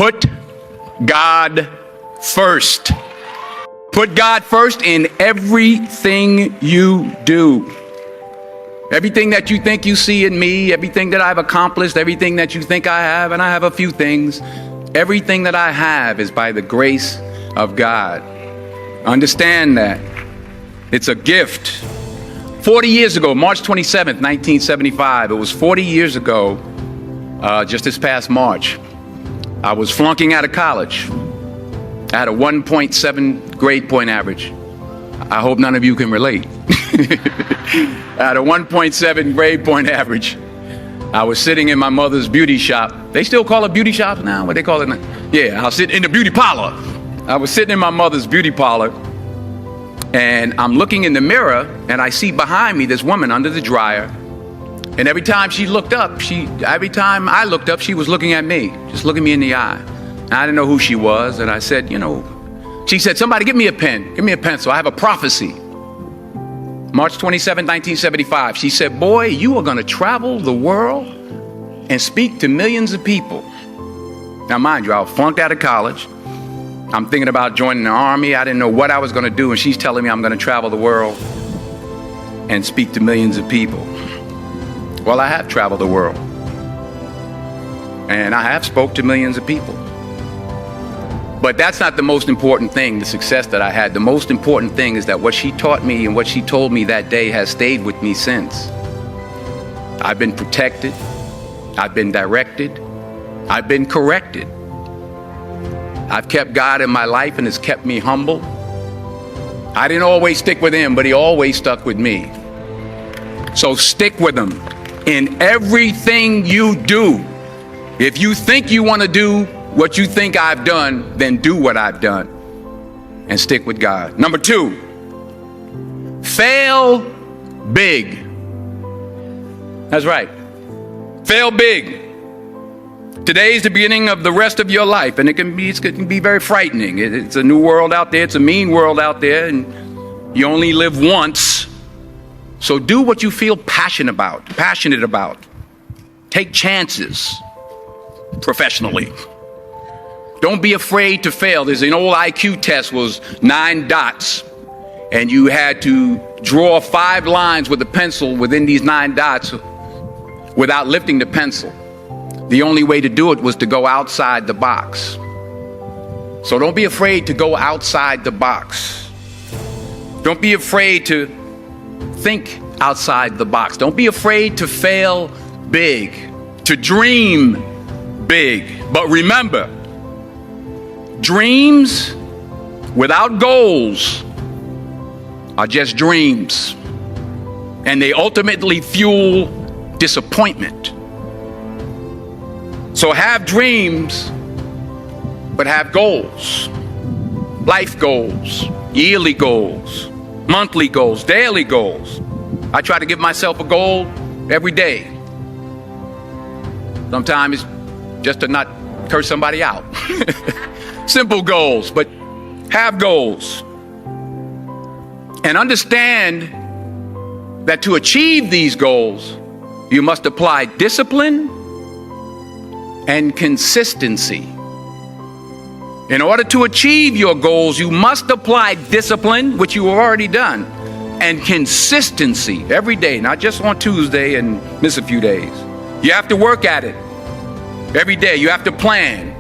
Put God first. Put God first in everything you do. Everything that you think you see in me, everything that I've accomplished, everything that you think I have, and I have a few things, everything that I have is by the grace of God. Understand that. It's a gift. 40 years ago, March 27th, 1975, it was 40 years ago, just this past March, I was flunking out of college. I had a 1.7 grade point average. I hope none of you can relate. I had a 1.7 grade point average. I was sitting in my mother's beauty shop. They still call it beauty shops now? What they call it now? Yeah, I was sitting in the beauty parlor. I was sitting in my mother's beauty parlor, and I'm looking in the mirror, and I see behind me this woman under the dryer. And every time she looked up, every time I looked up, she was looking at me, just looking me in the eye. And I didn't know who she was, and I said, she said, somebody give me a pen, give me a pencil. I have a prophecy. March 27, 1975. She said, boy, you are going to travel the world and speak to millions of people. Now, mind you, I was flunked out of college. I'm thinking about joining the army. I didn't know what I was going to do. And she's telling me I'm going to travel the world and speak to millions of people. Well, I have traveled the world. And I have spoke to millions of people. But that's not the most important thing, the success that I had. The most important thing is that what she taught me and what she told me that day has stayed with me since. I've been protected. I've been directed. I've been corrected. I've kept God in my life, and it's kept me humble. I didn't always stick with him, but he always stuck with me. So stick with him in everything you do. If you think you want to do what you think I've done, then do what I've done and stick with God. Number 2, fail big. That's right. Fail big. Today is the beginning of the rest of your life, and it can be very frightening. It's a new world out there. It's a mean world out there, and you only live once. So do what you feel passionate about. Take chances professionally. Don't be afraid to fail. There's an old IQ test, was 9 dots, and you had to draw 5 lines with a pencil within these 9 dots without lifting the pencil. The only way to do it was to go outside the box. So don't be afraid to go outside the box. Don't be afraid to think outside the box. Don't be afraid to fail big, to dream big. But remember, dreams without goals are just dreams, and they ultimately fuel disappointment. So have dreams, but have goals. Life goals, yearly goals, monthly goals, daily goals. I try to give myself a goal every day. Sometimes it's just to not curse somebody out. Simple goals, but have goals. And understand that to achieve these goals, you must apply discipline and consistency. In order to achieve your goals, you must apply discipline, which you have already done, and consistency every day, not just on Tuesday and miss a few days. You have to work at it every day. You have to plan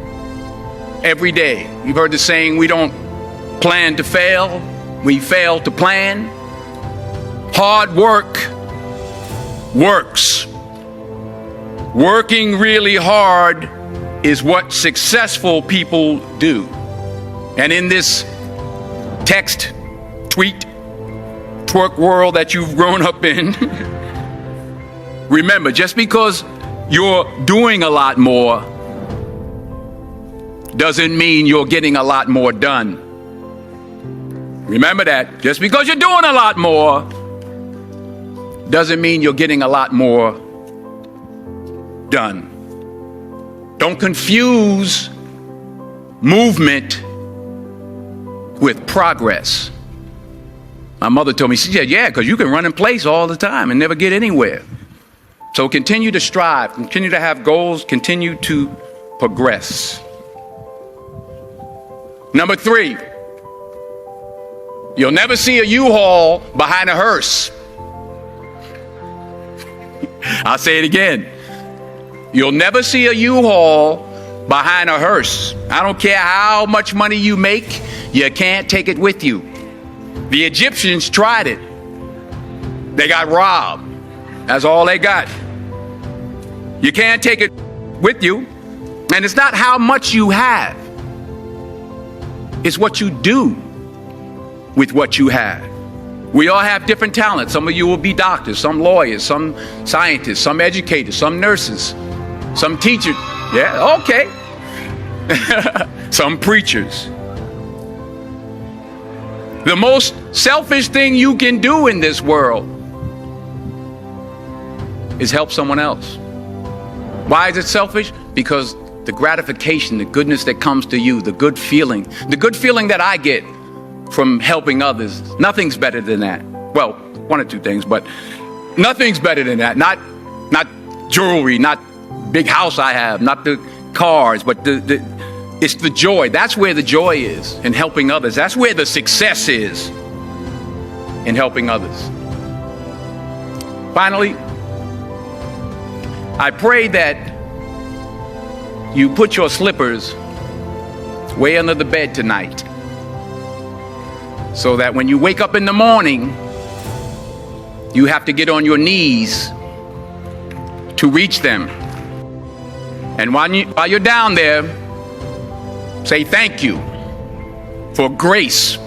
every day. You've heard the saying, we don't plan to fail, we fail to plan. Hard work works. Working really hard is what successful people do. And in this text, tweet, twerk world that you've grown up in, remember, just because you're doing a lot more doesn't mean you're getting a lot more done. Remember that. Just because you're doing a lot more doesn't mean you're getting a lot more done. Don't confuse movement with progress. My mother told me, she said, yeah, because you can run in place all the time and never get anywhere. So continue to strive, continue to have goals, continue to progress. Number 3, you'll never see a U-Haul behind a hearse. I'll say it again. You'll never see a U-Haul behind a hearse. I don't care how much money you make, you can't take it with you. The Egyptians tried it. They got robbed. That's all they got. You can't take it with you. And it's not how much you have. It's what you do with what you have. We all have different talents. Some of you will be doctors, some lawyers, some scientists, some educators, some nurses, some teachers. Yeah, okay. Some preachers. The most selfish thing you can do in this world is help someone else. Why is it selfish? Because the gratification, the goodness that comes to you, the good feeling that I get from helping others, nothing's better than that. Well, one or two things, but nothing's better than that. Not jewelry, not big house I have, not the cars, but it's the joy. That's where the joy is, in helping others. That's where the success is, in helping others. Finally, I pray that you put your slippers way under the bed tonight, so that when you wake up in the morning, you have to get on your knees to reach them. And while you're down there, say thank you for grace.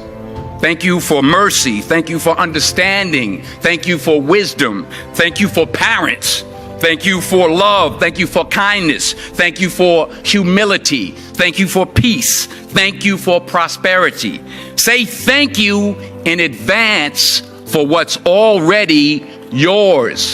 Thank you for mercy. Thank you for understanding. Thank you for wisdom. Thank you for parents. Thank you for love. Thank you for kindness. Thank you for humility. Thank you for peace. Thank you for prosperity. Say thank you in advance for what's already yours.